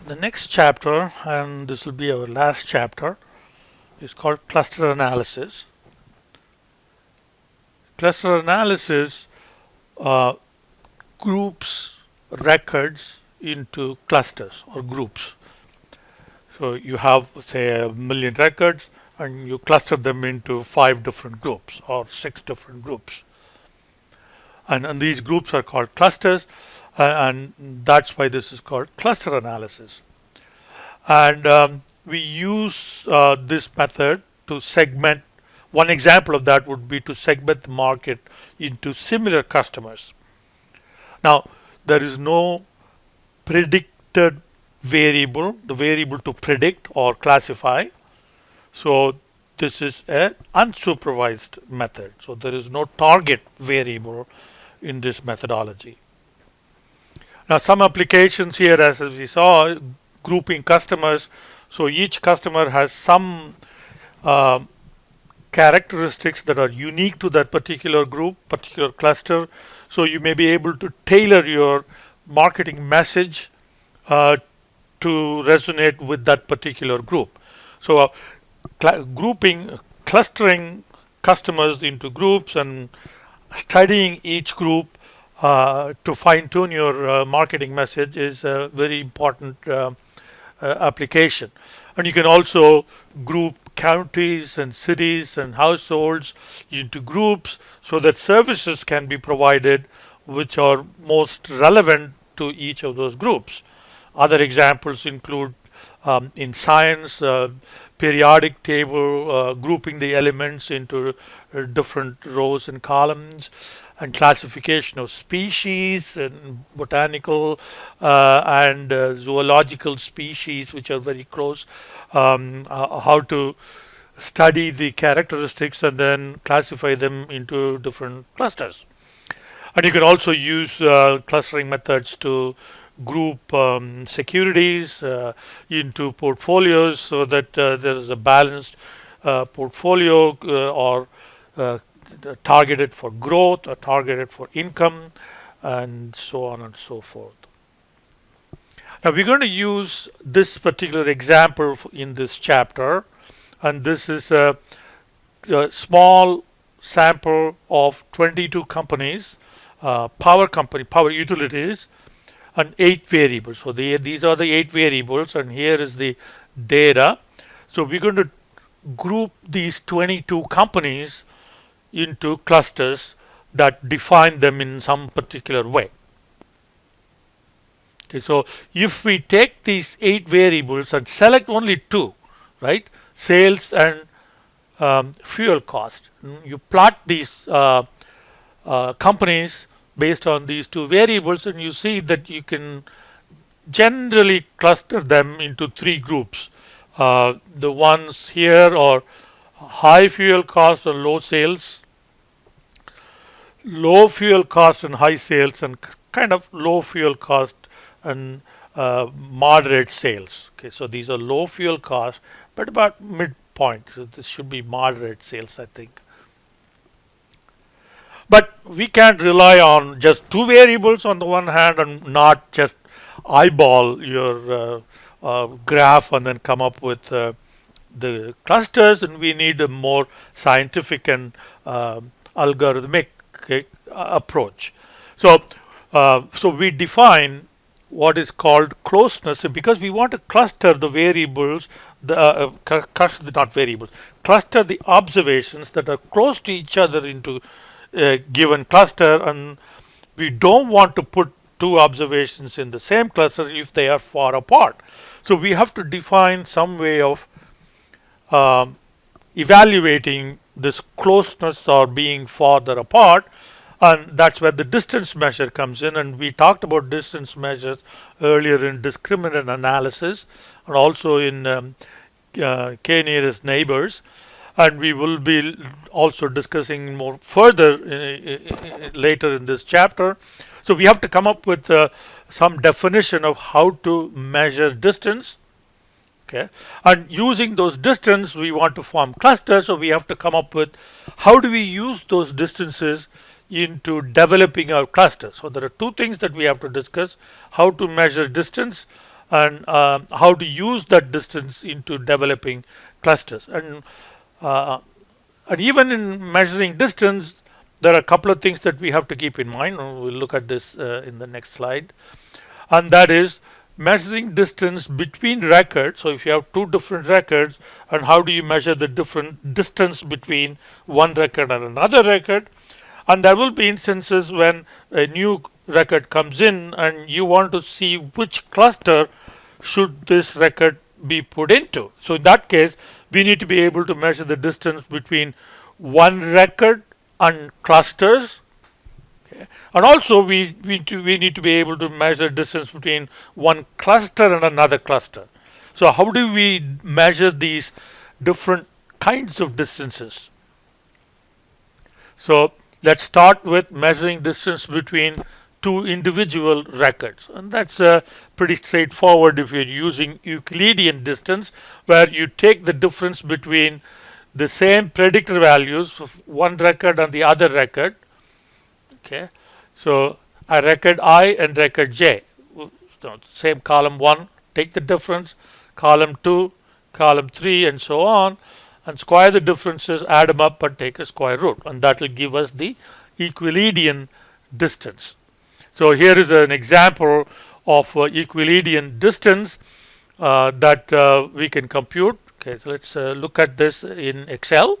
The next chapter, and this will be our last chapter, is called cluster analysis. Cluster analysis uh, groups records into clusters or groups. So you have, say, 1,000,000 records and you cluster them into 5 different groups or 6 different groups. And these groups are called clusters, and that's why this is called cluster analysis. And we use this method to segment. One example of that would be to segment the market into similar customers. Now, there is no predicted variable, the variable to predict or classify. So this is an unsupervised method. So there is no target variable in this methodology. Now, some applications here, as we saw, grouping customers. So each customer has some uh, characteristics that are unique to that particular group, particular cluster. So you may be able to tailor your marketing message to resonate with that particular group. So clustering customers into groups and studying each group to fine tune your marketing message is a very important application. And you can also group counties and cities and households into groups so that services can be provided which are most relevant to each of those groups. Other examples include in science, periodic table, grouping the elements into different rows and columns, and classification of species and botanical and zoological species which are very close, how to study the characteristics and then classify them into different clusters. And you can also use clustering methods to group securities into portfolios so that there is a balanced portfolio or targeted for growth or targeted for income and so on and so forth. Now we're going to use this particular example in this chapter, and this is a small sample of 22 companies, power utilities, and 8 variables. So these are the 8 variables, and here is the data. So we're going to group these 22 companies into clusters that define them in some particular way. Okay, so if we take these 8 variables and select only 2, right, sales and fuel cost, you plot these companies based on these 2 variables, and you see that you can generally cluster them into 3 groups. The ones here are high fuel cost and low sales, low fuel cost and high sales, and kind of low fuel cost and moderate sales. Okay, so these are low fuel cost, but about midpoint. So this should be moderate sales, I think. But we can't rely on just 2 variables on the one hand and not just eyeball your graph and then come up with the clusters, and we need a more scientific and algorithmic approach. So we define what is called closeness, because we want to cluster the variables, cluster the observations that are close to each other into a given cluster, and we don't want to put 2 observations in the same cluster if they are far apart. So we have to define some way of evaluating this closeness or being farther apart, and that's where the distance measure comes in. And we talked about distance measures earlier in discriminant analysis and also in k nearest neighbors, and we will be also discussing more further later in this chapter. So we have to come up with some definition of how to measure distance. Okay, and using those distance we want to form clusters, so we have to come up with how do we use those distances into developing our cluster. So there are 2 things that we have to discuss: how to measure distance and how to use that distance into developing clusters. And even in measuring distance, there are a couple of things that we have to keep in mind. We'll look at this in the next slide. And that is measuring distance between records. So if you have two different records, and how do you measure the different distance between one record and another record? And there will be instances when a new record comes in and you want to see which cluster should this record be put into. So in that case, we need to be able to measure the distance between one record and clusters. Okay. And also we need to be able to measure distance between one cluster and another cluster. So how do we measure these different kinds of distances? So let's start with measuring distance between two individual records, and that's pretty straightforward if you're using Euclidean distance, where you take the difference between the same predictor values of one record and the other record. Okay, so a record I and record J, so same column 1, take the difference, column 2, column 3, and so on, and square the differences, add them up, and take a square root, and that will give us the Euclidean distance. So here is an example of Euclidean distance that we can compute. Okay, so let's look at this in Excel.